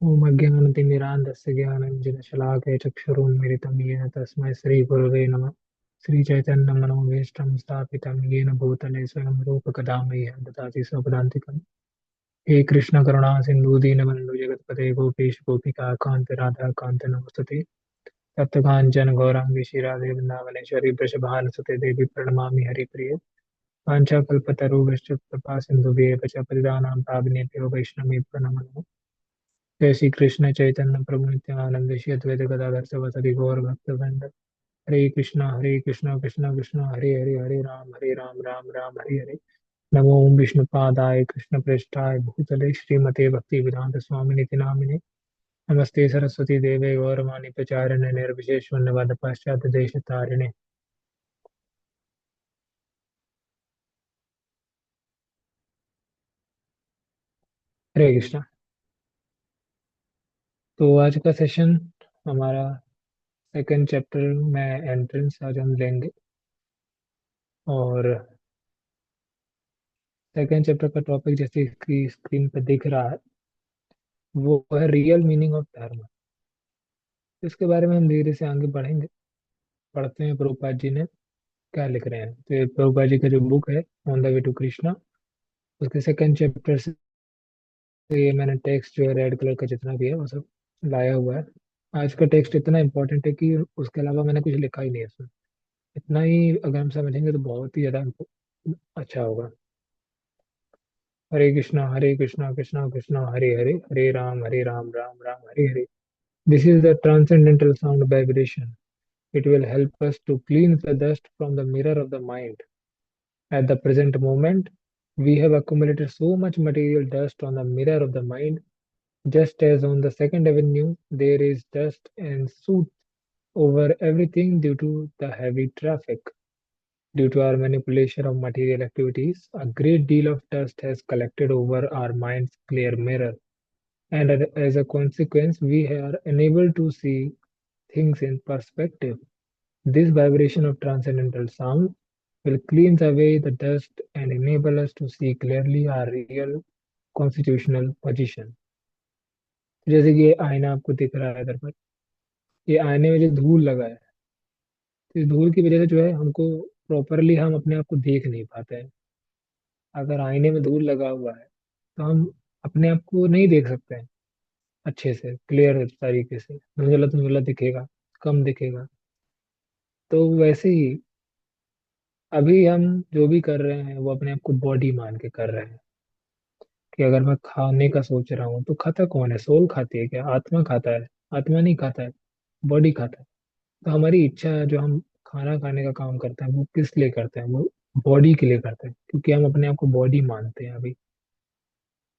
ओम अज्ञानतिमिरान्धस्य ज्ञानञ्जनशलाकया चक्षुरुन्मिलितं येन तस्मै श्रीगुरवे नमः। श्रीचैतन्यमनोभीष्टं स्थापितं येन भूतले स्वयं रूपकदा मह्यं ददाति स्वपदान्तिकम्। हे कृष्ण करुणा सिन्धु दीनबन्धु जगत्पते गोपेश गोपिका कान्त राधा कान्त नमोस्तुते। तप्तकाञ्चन गौराङ्गी श्रीराधे वृन्दावनेश्वरी वृषभानुसुते देवी प्रणमामि हरिप्रिये। वाञ्छाकल्पतरुभ्यश्च कृपा सिन्धुभ्येव च पतितानां पावनेभ्यो वैष्णवेभ्यो नमो नमः। जय श्री कृष्ण चैतन्य प्रभु नित्यानंद श्री अद्वैत गदाधर शिवासादि गौर भक्तवृंद। हरे कृष्णा कृष्णा कृष्णा हरे हरे हरे राम राम राम हरे हरे। नमो ओम विष्णुपादाय कृष्ण प्रेष्ठाय भूतले श्रीमते भक्ति वेदांत स्वामी निति नामिने। नमस्ते सरस्वती देवे गौरवाणी प्रचारिणे निर्विशेष शून्यवाद पाश्चात्य देश तारिणे। हरे कृष्णा। तो आज का सेशन हमारा सेकंड चैप्टर में एंट्रेंस आज हम लेंगे। और सेकेंड चैप्टर का टॉपिक जैसे कि स्क्रीन पर दिख रहा है वो है रियल मीनिंग ऑफ धर्म। इसके बारे में हम धीरे से आगे बढ़ेंगे। पढ़ते हैं प्रभुपाद जी ने क्या लिख रहे हैं। तो ये प्रभुपाद जी का जो बुक है on the way to Krishna, उसके सेकेंड चैप्टर से ये मैंने टेक्स्ट जो है रेड कलर का जितना भी है वो सब लाया हुआ है। आज का टेक्स्ट इतना इंपॉर्टेंट है कि उसके अलावा मैंने कुछ लिखा ही नहीं है उसमें। इतना ही अगर हम समझेंगे तो बहुत ही ज्यादा अच्छा होगा। हरे Krishna Krishna Krishna Hare Hare Hare Ram Ram Ram Hare Hare. This is the transcendental sound vibration. It will help us to cleanse the dust from the mirror of the mind. At the present moment, we have accumulated so much material dust on the mirror of the mind, just as on the Second Avenue there is dust and soot over everything due to the heavy traffic. Due to our manipulation of material activities, a great deal of dust has collected over our mind's clear mirror, and as a consequence, we are unable to see things in perspective. This vibration of transcendental sound will cleanse away the dust and enable us to see clearly our real constitutional position. जैसे कि ये आईना आपको दिख रहा है इधर पर, ये आईने में जो धूल लगा है, तो इस धूल की वजह से जो है हमको प्रॉपरली हम अपने आप को देख नहीं पाते हैं। अगर आईने में धूल लगा हुआ है तो हम अपने आप को नहीं देख सकते हैं अच्छे से, क्लियर तरीके से, धुंधला धुंधला दिखेगा, कम दिखेगा। तो वैसे ही अभी हम जो भी कर रहे हैं वो अपने आप को बॉडी मान के कर रहे हैं। कि अगर मैं खाने का सोच रहा हूँ तो खाता कौन है? सोल खाती है क्या? आत्मा खाता है? आत्मा नहीं खाता है, बॉडी खाता है। तो हमारी इच्छा जो हम खाना खाने का काम करते हैं वो किस लिए करते हैं? वो बॉडी के लिए करते हैं, क्योंकि हम अपने आप को बॉडी मानते हैं अभी।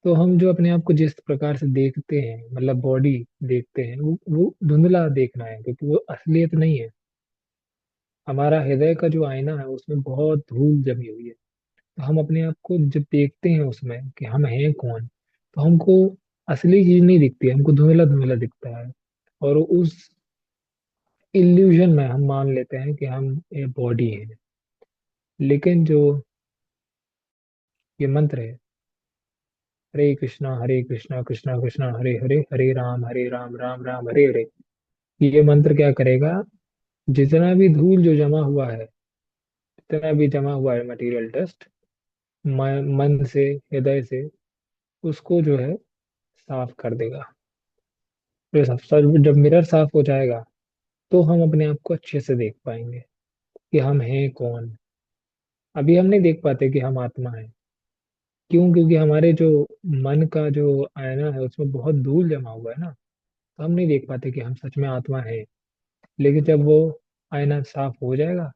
तो हम जो अपने आप को जिस प्रकार से देखते हैं, मतलब बॉडी देखते हैं, वो धुंधला देखना है, क्योंकि वो असलियत नहीं है। हमारा हृदय का जो आईना है उसमें बहुत धूल जमी हुई है। तो हम अपने आप को जब देखते हैं उसमें कि हम हैं कौन, तो हमको असली चीज नहीं दिखती है, हमको धुंधला धुंधला दिखता है। और उस इल्यूजन में हम मान लेते हैं कि हम ये बॉडी है। लेकिन जो ये मंत्र है, हरे कृष्णा कृष्णा कृष्णा हरे हरे हरे राम राम राम हरे हरे, ये मंत्र क्या करेगा? जितना भी धूल जो जमा हुआ है, जितना भी जमा हुआ है मटेरियल डस्ट, मन से, हृदय से, उसको जो है साफ कर देगा। जब मिरर साफ हो जाएगा तो हम अपने आप को अच्छे से देख पाएंगे कि हम हैं कौन। अभी हम नहीं देख पाते कि हम आत्मा है। क्यों? क्योंकि हमारे जो मन का जो आईना है उसमें बहुत धूल जमा हुआ है ना, तो हम नहीं देख पाते कि हम सच में आत्मा है। लेकिन जब वो आईना साफ हो जाएगा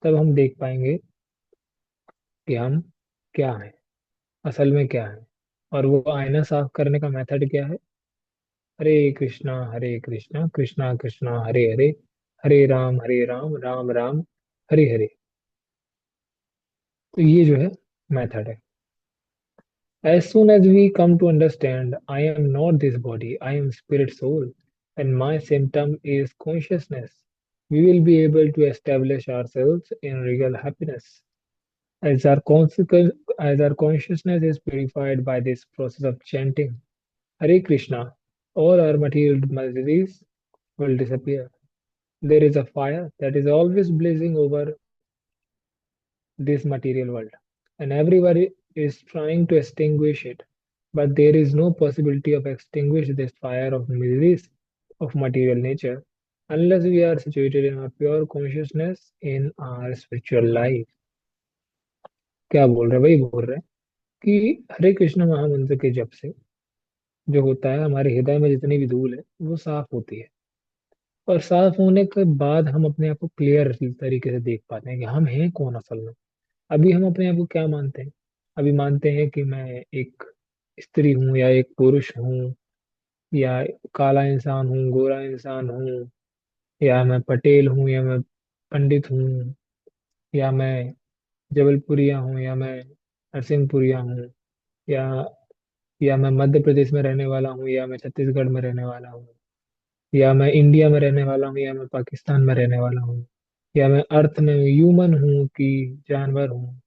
तब हम देख पाएंगे कि हम क्या है, असल में क्या है। और वो आईना साफ करने का मेथड क्या है? हरे कृष्णा कृष्णा कृष्णा हरे हरे राम राम राम हरे हरे। तो ये जो है मेथड है। As soon as we come to understand, I am not this body, I am spirit soul, and my symptom is consciousness, we will be able to establish ourselves in real happiness. As our consequence, as our consciousness is purified by this process of chanting Hare Krishna, all our material miseries will disappear. There is a fire that is always blazing over this material world, and everybody is trying to extinguish it. But there is no possibility of extinguish this fire of miseries of material nature unless we are situated in our pure consciousness in our spiritual life. क्या बोल रहे हैं? वही बोल रहे हैं कि हरे कृष्ण महामंत्र के जप से जो होता है, हमारे हृदय में जितनी भी धूल है वो साफ होती है। और साफ होने के बाद हम अपने आप को क्लियर तरीके से देख पाते हैं कि हम हैं कौन असल में। अभी हम अपने आप को क्या मानते हैं? अभी मानते हैं कि मैं एक स्त्री हूँ या एक पुरुष हूँ, या काला इंसान हूँ, गोरा इंसान हूँ, या मैं पटेल हूँ, या मैं पंडित हूँ, या मैं जबलपुरिया हूँ, या मैं नरसिंहपुरिया हूँ, या मैं मध्य प्रदेश में रहने वाला हूँ, या मैं छत्तीसगढ़ में रहने वाला हूँ, या मैं इंडिया में रहने वाला हूँ, या मैं पाकिस्तान में रहने वाला हूँ, या मैं अर्थ में ह्यूमन हूँ कि जानवर हूँ।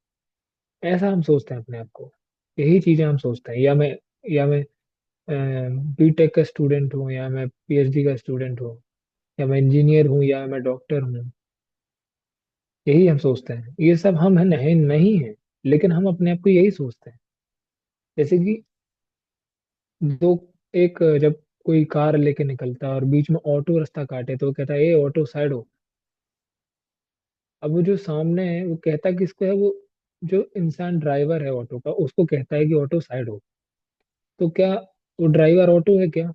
ऐसा हम सोचते हैं अपने आप को। यही चीजें हम सोचते हैं। या मैं बीटेक का स्टूडेंट हूँ, या मैं पीएचडी का स्टूडेंट हूँ, या मैं इंजीनियर हूँ, या मैं डॉक्टर हूँ। यही हम सोचते हैं। ये सब हम है नहीं नहीं है, लेकिन हम अपने आप को यही सोचते हैं। जैसे कि दो एक जब कोई कार लेके निकलता है और बीच में ऑटो रास्ता काटे तो वो कहता है ए ऑटो साइड हो। अब वो जो सामने है वो कहता किसको है? वो जो इंसान ड्राइवर है ऑटो का उसको कहता है कि ऑटो साइड हो। तो क्या वो ड्राइवर ऑटो है क्या?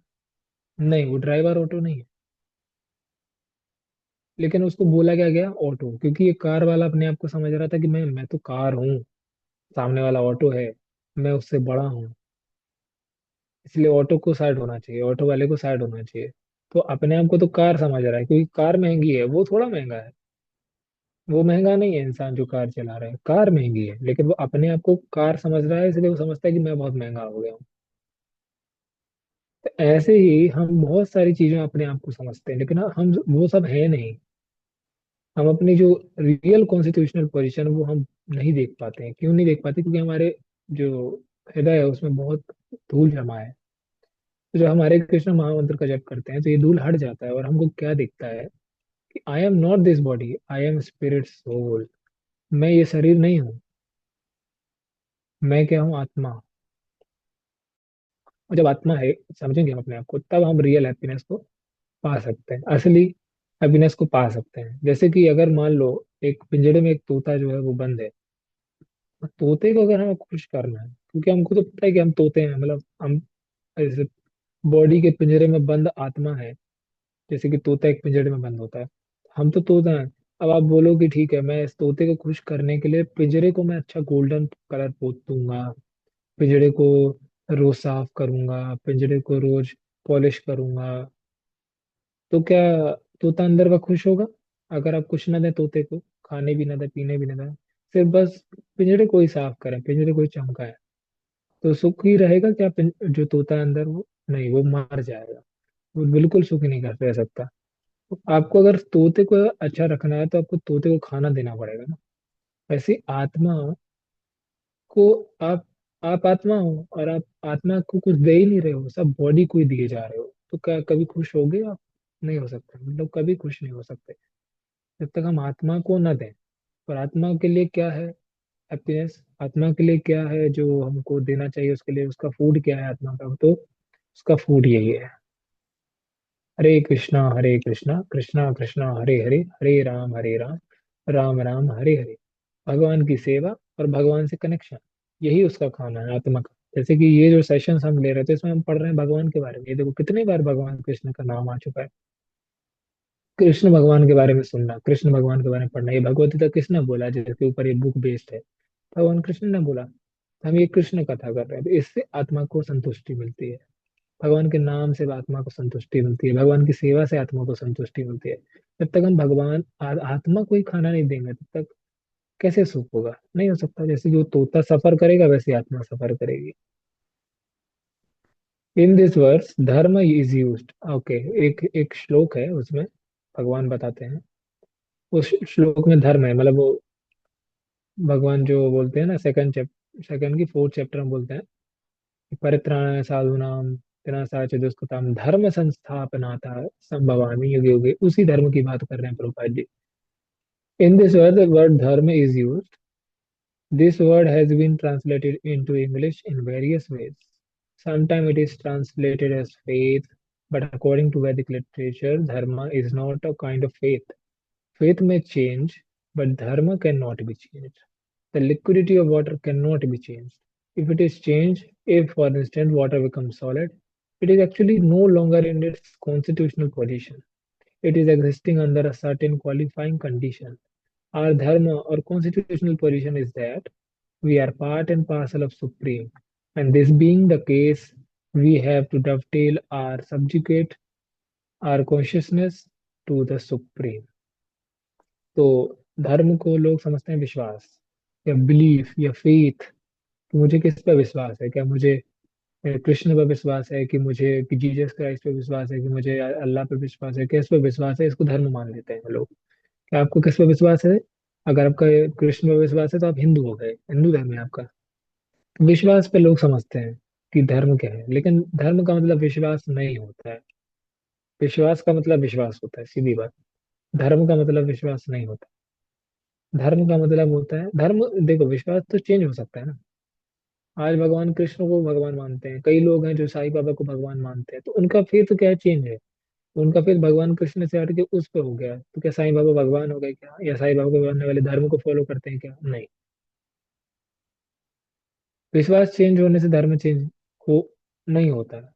नहीं, वो ड्राइवर ऑटो नहीं है। लेकिन उसको बोला क्या गया? ऑटो, क्योंकि ये कार वाला अपने आप को समझ रहा था कि मैं तो कार हूँ, सामने वाला ऑटो है, मैं उससे बड़ा हूँ, इसलिए ऑटो को साइड होना चाहिए, ऑटो वाले को साइड होना चाहिए। तो अपने आप को तो कार समझ रहा है, क्योंकि कार महंगी है। वो थोड़ा महंगा है, वो महंगा नहीं है। इंसान जो कार चला रहा है, कार महंगी है, लेकिन वो अपने आप को कार समझ रहा है, इसलिए वो समझता है कि मैं बहुत महंगा हो गया हूँ। तो ऐसे ही हम बहुत सारी चीजें अपने आप को समझते हैं, लेकिन हम वो सब है नहीं। हम अपनी जो रियल कॉन्स्टिट्यूशनल पोजीशन वो हम नहीं देख पाते हैं। क्यों नहीं देख पाते? क्योंकि हमारे जो हृदय है उसमें बहुत धूल जमा है। तो जब हमारे कृष्ण महामंत्र का जप करते हैं तो ये धूल हट जाता है और हमको क्या दिखता है कि I am not this body, I am spirit soul. मैं ये शरीर नहीं हूँ। मैं क्या हूँ? आत्मा। और जब आत्मा है, समझेंगे हम अपने आप को, तब हम रियल हैप्पीनेस को पा सकते हैं, असली हैप्पीनेस को पा सकते हैं। जैसे कि अगर मान लो एक पिंजड़े में एक तोता जो है वो बंद है। तो तोते को अगर हमें खुश करना है, क्योंकि हमको तो पता है कि हम तोते हैं, मतलब हम ऐसे बॉडी के पिंजरे में बंद आत्मा है। जैसे कि तोता एक पिंजरे में बंद होता है, हम तो तोता हैं। अब आप बोलो कि ठीक है, मैं इस तोते को खुश करने के लिए पिंजरे को मैं अच्छा गोल्डन कलर पोत दूंगा, पिंजरे को रोज साफ करूंगा, पिंजरे को रोज पॉलिश करूंगा। तो क्या तोता अंदर का खुश होगा? अगर आप कुछ ना दें तोते को, खाने भी ना दें, पीने भी ना दें, सिर्फ बस पिंजरे को ही साफ करें, पिंजरे को ही चमकाएं, तो सुख ही रहेगा क्या? जो तोता है अंदर वो नहीं, वो मर जाएगा। वो बिल्कुल सुख नहीं कर रह सकता। तो आपको अगर तोते को अच्छा रखना है तो आपको तोते को खाना देना पड़ेगा ना। वैसे आत्मा को, आप आप आत्मा हो और आप आत्मा को कुछ दे ही नहीं रहे हो, सब बॉडी को ही दिए जा रहे हो। तो क्या कभी खुश होगे आप? नहीं हो सकते, मतलब कभी खुश नहीं हो सकते जब तक हम आत्मा को न दें। पर आत्मा के लिए क्या है हैप्पीनेस? आत्मा के लिए क्या है जो हमको देना चाहिए? उसके लिए उसका फूड क्या है आत्मा का? तो उसका फूड यही है, हरे कृष्णा कृष्णा कृष्णा हरे हरे, हरे राम राम राम हरे हरे। भगवान की सेवा और भगवान से कनेक्शन, यही उसका खाना है आत्मा का। जैसे कि ये जो सेशंस हम ले रहे थे इसमें हम पढ़ रहे हैं भगवान के बारे में। ये देखो कितनी बार भगवान कृष्ण का नाम आ चुका है। कृष्ण भगवान के बारे में सुनना, कृष्ण भगवान के बारे में पढ़ना, ये भगवत गीता किसने बोला जिसके ऊपर ये बुक बेस्ड है? भगवान कृष्ण ने बोला। हम ये कृष्ण कथा कर रहे हैं, तो इससे आत्मा को संतुष्टि मिलती है। भगवान के नाम से आत्मा को संतुष्टि मिलती है, भगवान की सेवा से आत्मा को संतुष्टि मिलती है। जब तक हम आत्मा को ही खाना नहीं देंगे तब तक कैसे सुख होगा? नहीं हो सकता। जैसे जो तोता सफर करेगा वैसे आत्मा सफर करेगी। इन दिस वर्स धर्म इज यूज्ड, ओके। एक एक श्लोक है उसमें भगवान बताते हैं। उस श्लोक में धर्म है, मतलब वो भगवान जो बोलते हैं ना, सेकंड की फोर्थ चैप्टर में बोलते हैं कि परित्राणाय साधूनाम तेना साच दुष्कृतम धर्म संस्थापनाथा संभवामि युगे युगे, उसी धर्म की बात कर रहे हैं Prabhupada ji. In this word the word dharma is used. This word has been translated into English in various ways. Sometimes it is translated as faith, but according to Vedic literature, dharma is not a kind of faith. Faith may change, but dharma cannot be changed. The liquidity of water cannot be changed. If it is changed, if for instance water becomes solid, it is actually no longer in its constitutional position. It is existing under a certain qualifying condition. Our dharma or constitutional position is that we are part and parcel of Supreme. And this being the case, we have to dovetail our subjugate our consciousness to the Supreme. तो धर्म को लोग समझते हैं विश्वास या belief या faith, कि मुझे किस पर विश्वास है, क्या मुझे कृष्ण पर विश्वास है, कि मुझे कि जीसस क्राइस्ट पे विश्वास है, कि मुझे अल्लाह पे विश्वास है, किस पे विश्वास है, इसको धर्म मान लेते हैं लोग। क्या आपको किस पे विश्वास है? अगर आपका कृष्ण पे विश्वास है तो आप हिंदू हो गए, हिंदू धर्म है आपका। विश्वास पे लोग समझते हैं कि धर्म क्या है, लेकिन धर्म का मतलब विश्वास नहीं होता है। विश्वास का मतलब विश्वास होता है, सीधी बात। धर्म का मतलब विश्वास नहीं होता। धर्म का मतलब होता है, धर्म देखो, विश्वास तो चेंज हो सकता है ना। आज भगवान कृष्ण को भगवान मानते हैं, कई लोग हैं जो साईं बाबा को भगवान मानते हैं, तो उनका फेथ क्या है, चेंज है। उनका फेथ भगवान कृष्ण से हट के उस पे हो गया, तो क्या साईं बाबा भगवान हो गए क्या, या साईं बाबा को मानने वाले धर्म को फॉलो करते हैं क्या? नहीं। विश्वास चेंज होने से धर्म चेंज हो नहीं होता है,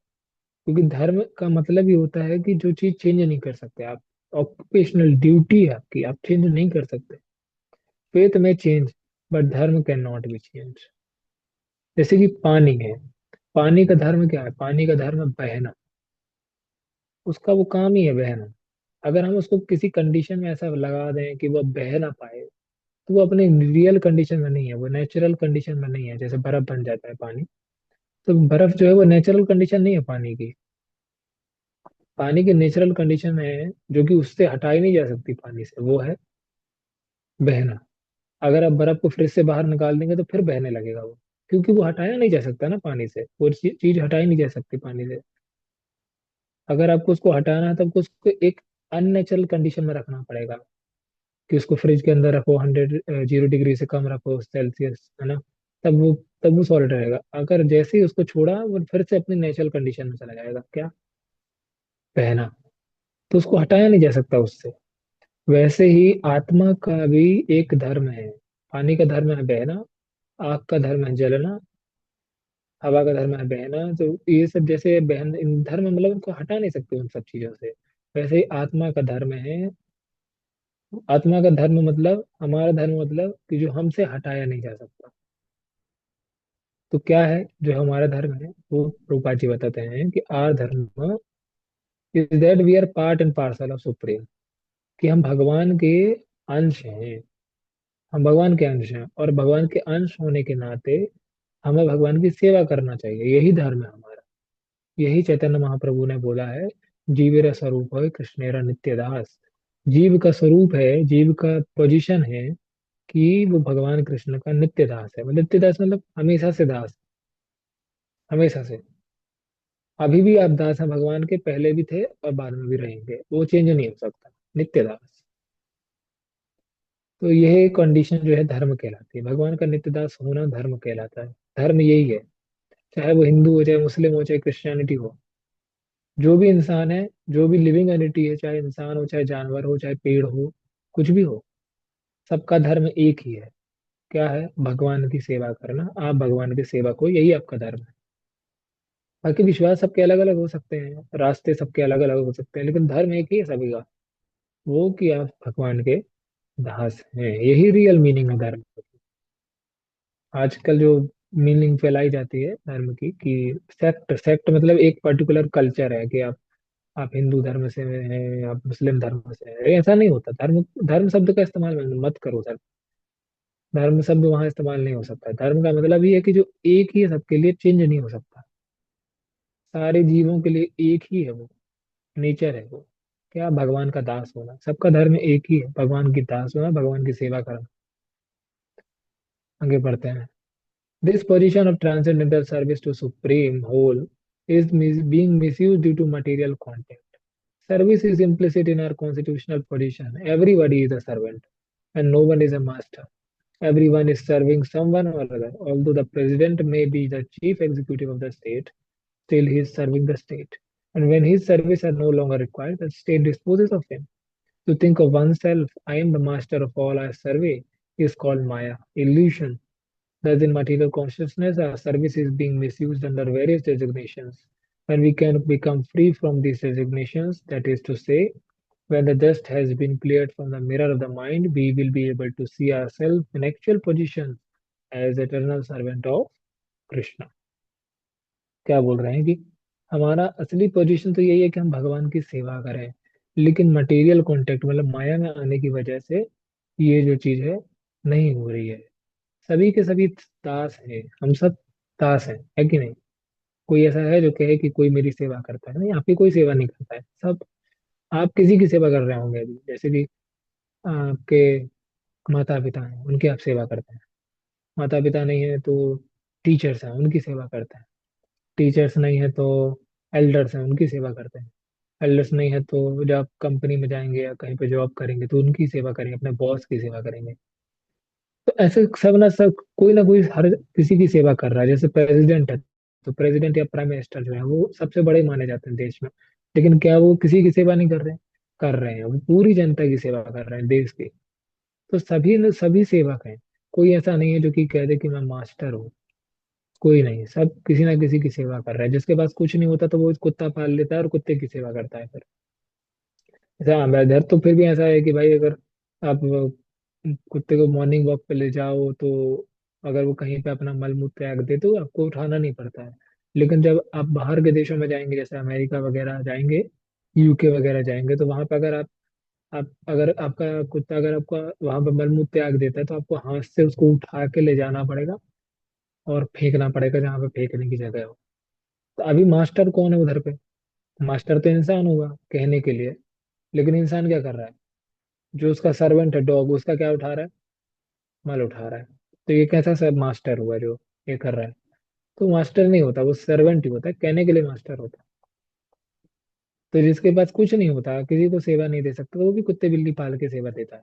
क्योंकि धर्म का मतलब ही होता है कि जो चीज चेंज नहीं कर सकते आप, ऑक्यूपेशनल ड्यूटी है आपकी, आप चेंज नहीं कर सकते। फेथ में चेंज, बट धर्म कैन नॉट बी चेंज। जैसे कि पानी है, पानी का धर्म क्या है? पानी का धर्म है बहना। उसका वो काम ही है बहना। अगर हम उसको किसी कंडीशन में ऐसा लगा दें कि वो बह ना पाए, तो वो अपने रियल कंडीशन में नहीं है, वो नेचुरल कंडीशन में नहीं है। जैसे बर्फ बन जाता है पानी, तो बर्फ जो है वो नेचुरल कंडीशन नहीं है पानी की। पानी की नेचुरल कंडीशन है, जो कि उससे हटाई नहीं जा सकती पानी से, वो है बहना। अगर आप बर्फ को फ्रिज से बाहर निकाल देंगे तो फिर बहने लगेगा वो, क्योंकि वो हटाया नहीं जा सकता ना पानी से, वो चीज हटाई नहीं जा सकती पानी से। अगर आपको उसको हटाना है, तो आपको उसको एक अननेचुरल कंडीशन में रखना पड़ेगा, कि उसको फ्रिज के अंदर रखो, 0 डिग्री से कम रखो सेल्सियस, है ना। तब वो तब वो सॉलिड रहेगा। अगर जैसे ही उसको छोड़ा, वो फिर से अपनी नेचुरल कंडीशन में चला जाएगा, क्या? बहना। तो उसको हटाया नहीं जा सकता उससे। वैसे ही आत्मा का भी एक धर्म है। पानी का धर्म है बहना, आग का धर्म है जलना, हवा का धर्म है बहना। तो ये सब जैसे बहन, इन धर्म मतलब उनको हटा नहीं सकते उन सब चीजों से। वैसे ही आत्मा का धर्म है। आत्मा का धर्म मतलब, हमारा धर्म मतलब कि जो हमसे हटाया नहीं जा सकता। तो क्या है जो हमारा धर्म है? वो प्रभुपाद जी बताते हैं कि our dharma is that we are part and parcel of supreme, कि हम भगवान के अंश हैं। हम भगवान के अंश हैं, और भगवान के अंश होने के नाते हमें भगवान की सेवा करना चाहिए। यही धर्म है हमारा। यही चैतन्य महाप्रभु ने बोला है, जीवेर स्वरूप है कृष्णेरा नित्य दास। जीव का स्वरूप है, जीव का पोजीशन है कि वो भगवान कृष्ण का नित्य दास है। मतलब नित्य दास मतलब हमेशा से दास, हमेशा से। अभी भी आप दास हैं भगवान के, पहले भी थे और बाद में भी रहेंगे, वो चेंज नहीं हो सकता, नित्य दास। तो यह कंडीशन जो है धर्म कहलाती है, भगवान का नित्य दास होना धर्म कहलाता है। धर्म यही है, चाहे वो हिंदू हो, चाहे मुस्लिम हो, चाहे क्रिश्चियनिटी हो। जो भी इंसान है, जो भी लिविंग एंटिटी है, चाहे इंसान हो, चाहे जानवर हो, चाहे पेड़ हो, कुछ भी हो, सबका धर्म एक ही है। क्या है? भगवान की सेवा करना। आप भगवान की सेवा को, यही आपका धर्म है। बाकी विश्वास सबके अलग अलग हो सकते हैं, रास्ते सबके अलग अलग हो सकते हैं, लेकिन धर्म एक ही है सभी का, वो कि आप भगवान के दास हैं। यही रियल मीनिंग है धर्म की। आजकल जो मीनिंग फैलाई जाती है धर्म की, कि सेक्ट, सेक्ट मतलब एक पर्टिकुलर कल्चर है, कि आप हिंदू धर्म से हैं, आप मुस्लिम धर्म से हैं, ऐसा नहीं होता। धर्म, धर्म शब्द का इस्तेमाल मत करो सर। धर्म शब्द वहां इस्तेमाल नहीं हो सकता। धर्म का मतलब ये है कि जो एक ही है सबके लिए, चेंज नहीं हो सकता। सारे जीवों के लिए एक ही है वो, नेचर है वो। क्या? भगवान का दास होना। सबका धर्म एक ही है, भगवान की दास होना, भगवान की सेवा करना। आगे बढ़ते हैं। This position of transcendental service to supreme whole is being misused due to material content. Service is implicit in our constitutional position. Everybody is a servant, and no one is a master. Everyone is serving someone or other. Although the president may be the chief executive of the state, still he is serving the state. And when his services are no longer required, the state disposes of him. To think of oneself, I am the master of all I survey, is called Maya, illusion. Thus, in material consciousness, our service is being misused under various designations. When we can become free from these designations, that is to say, when the dust has been cleared from the mirror of the mind, we will be able to see ourselves in actual position as eternal servant of Krishna. क्या बोल रहे हैं कि हमारा असली position तो यही है कि हम भगवान की सेवा करें, लेकिन मटेरियल कांटेक्ट मतलब माया में आने की वजह से ये जो चीज है नहीं हो रही है। सभी के सभी दास हैं, हम सब दास हैं, है कि नहीं? कोई ऐसा है जो कहे कि कोई मेरी सेवा करता है? नहीं, आपकी कोई सेवा नहीं करता है सब। आप किसी की सेवा कर रहे होंगे अभी, जैसे कि आपके माता पिता हैं, उनकी आप सेवा करते हैं। माता पिता नहीं है तो टीचर्स हैं, उनकी सेवा करते हैं। टीचर्स नहीं है तो एल्डर्स हैं, उनकी सेवा करते हैं। एल्डर्स नहीं है तो जब आप कंपनी में जाएंगे या कहीं पे जॉब करेंगे तो उनकी सेवा करेंगे, अपने बॉस की सेवा करेंगे। तो ऐसे सब ना कोई हर किसी की सेवा कर रहा है। जैसे प्रेसिडेंट है तो प्रेसिडेंट या प्राइम मिनिस्टर जो है वो सबसे बड़े माने जाते हैं देश में, लेकिन क्या वो किसी की सेवा नहीं कर रहे हैं? कर रहे हैं, वो पूरी जनता की सेवा कर रहे हैं, देश की। तो सभी ने सभी सेवक हैं। कोई ऐसा नहीं है जो कि कह दे कि मैं मास्टर हूँ। कोई नहीं, सब किसी ना किसी की सेवा कर रहा है। जिसके पास कुछ नहीं होता तो वो कुत्ता पाल लेता है और कुत्ते की सेवा करता है फिर। ऐसा हमारे इधर तो फिर भी ऐसा है कि भाई अगर आप कुत्ते को मॉर्निंग वॉक पे ले जाओ तो अगर वो कहीं पे अपना मल मूत्र त्याग दे तो आपको उठाना नहीं पड़ता है। लेकिन जब आप बाहर के देशों में जाएंगे, जैसे अमेरिका वगैरह जाएंगे, यूके वगैरह जाएंगे, तो वहां पे अगर आप अगर आपका कुत्ता अगर आपका वहां पे मल मूत्र त्याग देता है तो आपको हाथ से उसको उठा के ले जाना पड़ेगा और फेंकना पड़ेगा जहाँ पे फेंकने की जगह हो। तो अभी मास्टर कौन है उधर पे? मास्टर तो इंसान होगा कहने के लिए, लेकिन इंसान क्या कर रहा है? जो उसका सर्वेंट है डॉग, उसका क्या उठा रहा है? मल उठा रहा है। तो ये कैसा सब मास्टर हुआ जो ये कर रहा है? तो मास्टर नहीं होता, वो सर्वेंट ही होता है, कहने के लिए मास्टर होता है। तो जिसके पास कुछ नहीं होता, किसी को सेवा नहीं दे सकता, तो वो भी कुत्ते बिल्ली पाल के सेवा देता है।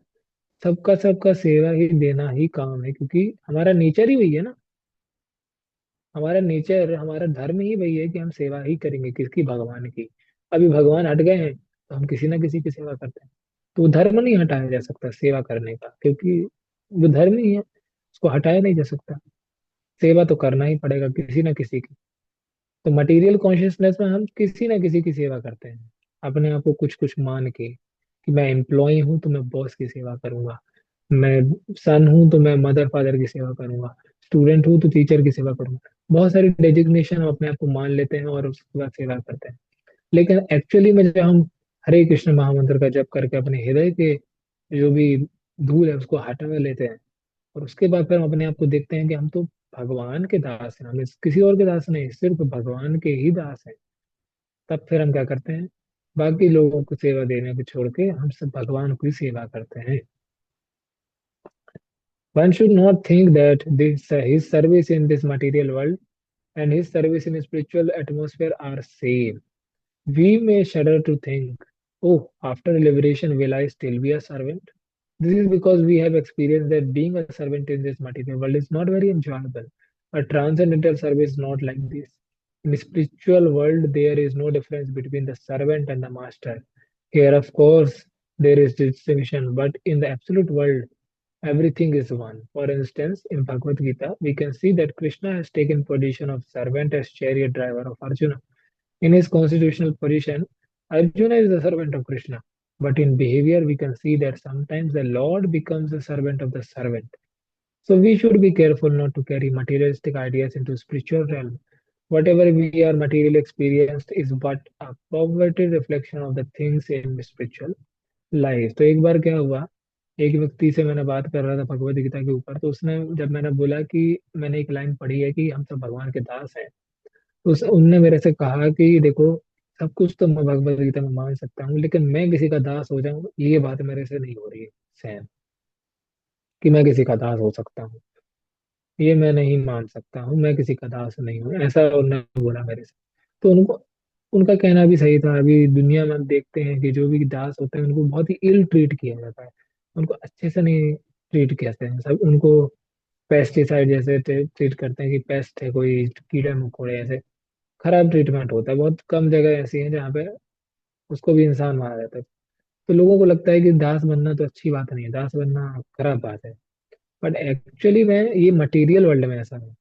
सबका सबका सेवा ही देना ही काम है, क्योंकि हमारा नेचर ही वही है ना। हमारा नेचर, हमारा धर्म ही वही है कि हम सेवा ही करेंगे, किसकी? भगवान की। अभी भगवान हट गए हैं तो हम किसी ना किसी की सेवा करते हैं। तो वो धर्म नहीं हटाया जा सकता सेवा करने का, क्योंकि वो धर्म ही है, उसको हटाया नहीं जा सकता। सेवा तो करना ही पड़ेगा किसी ना किसी की। तो मटेरियल कॉन्शियसनेस में हम किसी ना किसी की सेवा करते हैं, अपने आप को कुछ कुछ मान के कि मैं एम्प्लॉय हूँ तो मैं बॉस की सेवा करूंगा, मैं सन हूँ तो मैं मदर फादर की सेवा करूंगा, स्टूडेंट हूँ तो टीचर की सेवा करूंगा। बहुत सारी डेजिग्नेशन हम अपने आप को मान लेते हैं और उसके बाद सेवा करते हैं। लेकिन एक्चुअली में जब हम हरे कृष्ण महामंत्र का जप करके अपने हृदय के जो भी धूल है उसको हटा लेते हैं, और उसके बाद फिर हम अपने आप को देखते हैं कि हम तो भगवान के दास हैं, हम किसी और के दास नहीं, सिर्फ भगवान के ही दास हैं। तब फिर हम क्या करते हैं? बाकी लोगों को सेवा देने को छोड़ के हम सब भगवान की सेवा करते हैं। One should not think that his service in this material world and his service in a spiritual atmosphere are same. We may shudder to think, oh, after liberation, will I still be a servant? This is because we have experienced that being a servant in this material world is not very enjoyable. A transcendental service is not like this. In the spiritual world, there is no difference between the servant and the master. Here, of course, there is distinction, but in the absolute world, everything is one. For instance, in Bhagavad Gita, we can see that Krishna has taken position of servant as chariot driver of Arjuna. In his constitutional position, Arjuna is the servant of Krishna. But in behavior, we can see that sometimes the Lord becomes the servant of the servant. So we should be careful not to carry materialistic ideas into spiritual realm. Whatever we are materially experienced is but a perverted reflection of the things in spiritual life. तो एक बार क्या हुआ, एक व्यक्ति से मैंने बात कर रहा था भगवत गीता के ऊपर, तो उसने जब मैंने बोला कि मैंने एक लाइन पढ़ी है कि हम सब भगवान के दास हैं, उस उनने मेरे से कहा कि देखो, सब कुछ तो मैं भगवत गीता में मान सकता हूँ, लेकिन मैं किसी का दास हो जाऊं ये बात मेरे से नहीं हो रही है सहन, कि मैं किसी का दास हो सकता हूँ। ये मैं नहीं मान सकता हूँ, मैं किसी का दास नहीं हूँ, ऐसा उन्होंने बोला मेरे से। तो उनको, उनका कहना भी सही था। अभी दुनिया में हम देखते हैं कि जो भी दास होते हैं उनको बहुत ही इल ट्रीट किया जाता है, उनको अच्छे से नहीं ट्रीट करते हैं सब, उनको पेस्टिसाइड जैसे ट्रीट करते हैं कि पेस्ट है, कोई कीड़े मकोड़े ऐसे। खराब ट्रीटमेंट होता है। बहुत कम जगह ऐसी है जहाँ पे उसको भी इंसान माना जाता है। तो लोगों को लगता है कि दास बनना तो अच्छी बात नहीं है, दास बनना खराब बात है। बट एक्चुअली में ये मटेरियल वर्ल्ड में ऐसा है,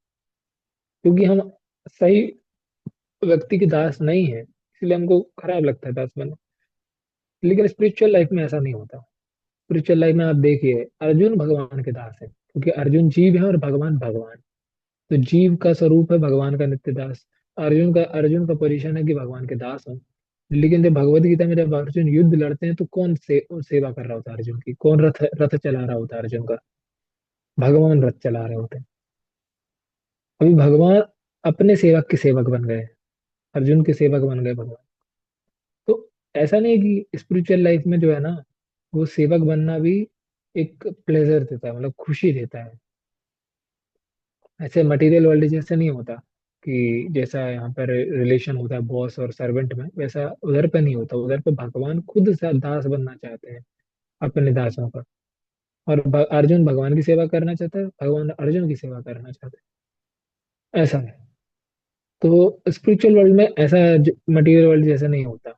क्योंकि हम सही व्यक्ति के दास नहीं है, इसलिए हमको खराब लगता है दास बनना। लेकिन स्पिरिचुअल लाइफ में ऐसा नहीं होता। स्पिरिचुअल लाइफ में आप देखिए, अर्जुन भगवान के दास है, क्योंकि अर्जुन जीव है और भगवान भगवान। तो जीव का स्वरूप है भगवान का नित्य दास। अर्जुन का पोजीशन है कि भगवान के दास हो। लेकिन जब भगवत गीता में जब अर्जुन युद्ध लड़ते हैं तो कौन सेवा कर रहा होता है अर्जुन की, कौन रथ रथ चला रहा होता है अर्जुन का? भगवान रथ चला रहे होते हैं। अभी भगवान अपने सेवक के सेवक बन गए, अर्जुन के सेवक बन गए भगवान। तो ऐसा नहीं है कि स्पिरिचुअल लाइफ में जो है ना, वो सेवक बनना भी एक प्लेजर देता है, मतलब खुशी देता है। ऐसे मटेरियल वर्ल्ड जैसे नहीं होता कि जैसा यहाँ पर रिलेशन होता है बॉस और सर्वेंट में, वैसा उधर पे नहीं होता। उधर पे भगवान खुद से दास बनना चाहते हैं अपने दासों का। और अर्जुन भगवान की सेवा करना चाहता है, भगवान अर्जुन की सेवा करना चाहते हैं, ऐसा है। तो स्पिरिचुअल वर्ल्ड में ऐसा मटेरियल वर्ल्ड जैसा नहीं होता।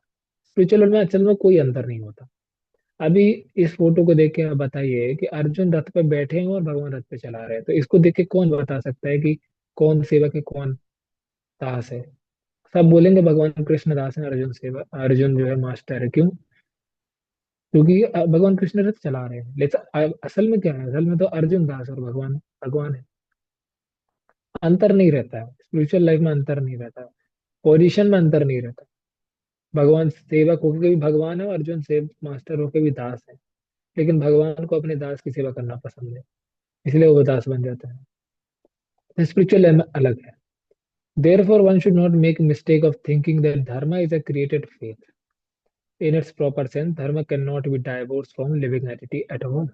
स्पिरिचुअल वर्ल्ड में असल में कोई अंतर नहीं होता। अभी इस फोटो को देख के आप बताइए कि अर्जुन रथ पे बैठे हैं और भगवान रथ पे चला रहे हैं, तो इसको देख के कौन बता सकता है कि कौन सेवक है कौन दास है? सब बोलेंगे भगवान कृष्ण दास है, अर्जुन सेवक, अर्जुन जो है मास्टर है। क्यों? क्योंकि भगवान कृष्ण रथ चला रहे हैं। लेकिन असल में क्या है, असल में तो अर्जुन दास और भगवान भगवान है। अंतर नहीं रहता है, स्पिरिचुअल लाइफ में अंतर नहीं रहता है, पोजीशन में अंतर नहीं रहता। भगवान सेवक होके भी भगवान है, अर्जुन सेव मास्टर होके भी दास है। लेकिन भगवान को अपने दास की सेवा करना पसंद है, इसलिए वो दास बन जाता है। स्पिरिचुअल लाइफ में अलग है। Therefore, one should not make mistake of thinking that dharma is a created faith. In its proper sense, dharma cannot be divorced from living entity at all.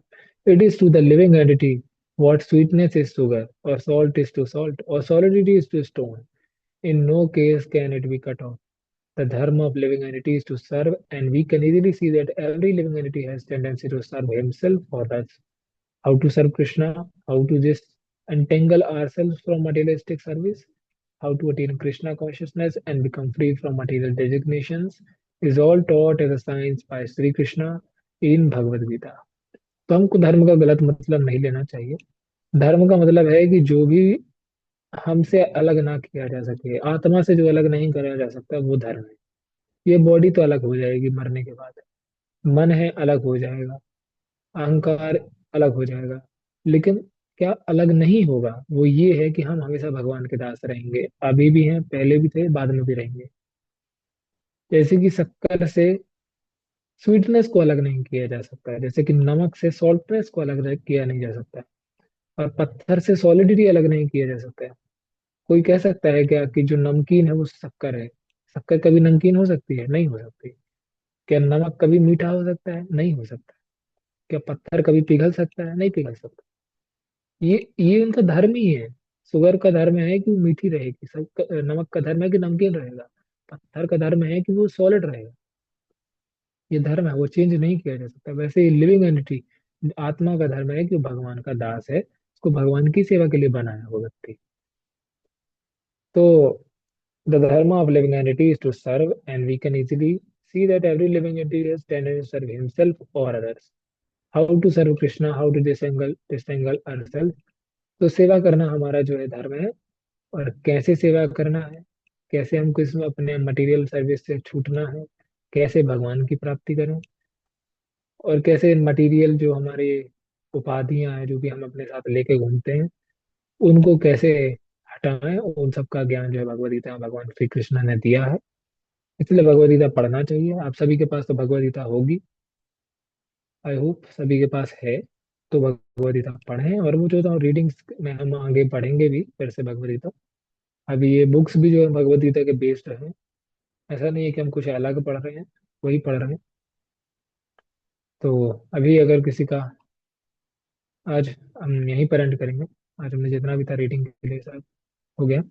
It is to the living entity what sweetness is sugar, or salt is to salt, or solidity is to stone. In no case can it be cut off. The dharma of living entity is to serve, and we can easily see that every living entity has tendency to serve himself or others. How to serve Krishna, how to just untangle ourselves from materialistic service, how to attain Krishna consciousness and become free from material designations is all taught as a science by Sri Krishna in Bhagavad Gita. तो हमको धर्म का गलत मतलब नहीं लेना चाहिए। धर्म का मतलब है कि जो भी हमसे अलग ना किया जा सके, आत्मा से जो अलग नहीं करा जा सकता, वो धर्म है। ये बॉडी तो अलग हो जाएगी मरने के बाद, मन है अलग हो जाएगा, अहंकार अलग हो जाएगा, लेकिन क्या अलग नहीं होगा, वो ये है कि हम हमेशा भगवान के दास रहेंगे। अभी भी हैं, पहले भी थे, बाद में भी रहेंगे। जैसे कि शक्कर से स्वीटनेस को अलग नहीं किया जा सकता है, जैसे कि नमक से सॉल्टनेस को अलग किया नहीं जा सकता है, और पत्थर से सॉलिडिटी अलग नहीं किया जा सकता है। कोई कह सकता है क्या कि जो नमकीन है वो शक्कर है? शक्कर कभी नमकीन हो सकती है? नहीं हो सकती। क्या नमक कभी मीठा हो सकता है? नहीं हो सकता। क्या पत्थर कभी पिघल सकता है? नहीं पिघल सकता। ये उनका धर्म ही है। शुगर का धर्म है कि वो मीठी रहेगी, सब नमक का धर्म है कि नमकीन रहेगा, पत्थर का धर्म है कि वो सॉलिड रहेगा। ये धर्म है, वो चेंज नहीं किया जा सकता। वैसे ही लिविंग एंटिटी, आत्मा का धर्म है कि वो भगवान का दास है, उसको भगवान की सेवा के लिए बनाया वो व्यक्ति। तो the dharma of living entity is to serve, and we can easily see that every living entity has tendency to serve himself or others. How to serve Krishna, how to disentangle ourselves? तो सेवा करना हमारा जो है धर्म है। और कैसे सेवा करना है, कैसे हमको इसमें अपने मटेरियल सर्विस से छूटना है, कैसे भगवान की प्राप्ति करें, और कैसे मटेरियल जो हमारे उपाधियां हैं जो भी हम अपने साथ लेके घूमते हैं, उनको कैसे हटाएं, उन सब का ज्ञान जो है भगवद गीता में भगवान श्री कृष्ण ने दिया है। इसलिए भगवद गीता पढ़ना चाहिए। आप सभी के पास तो भगवद गीता होगी, आई होप सभी के पास है। तो भगवद गीता पढ़ें, और वो जो रीडिंग्स में हम आगे पढ़ेंगे भी फिर से भगवद गीता। अभी ये बुक्स भी जो है भगवद गीता के बेस्ड है, ऐसा नहीं है कि हम कुछ अलग पढ़ रहे हैं, वही पढ़ रहे हैं। तो अभी अगर किसी का, आज हम यहीं पर एंड करेंगे। आज हमने जितना भी था रीडिंग के लिए सब हो गया।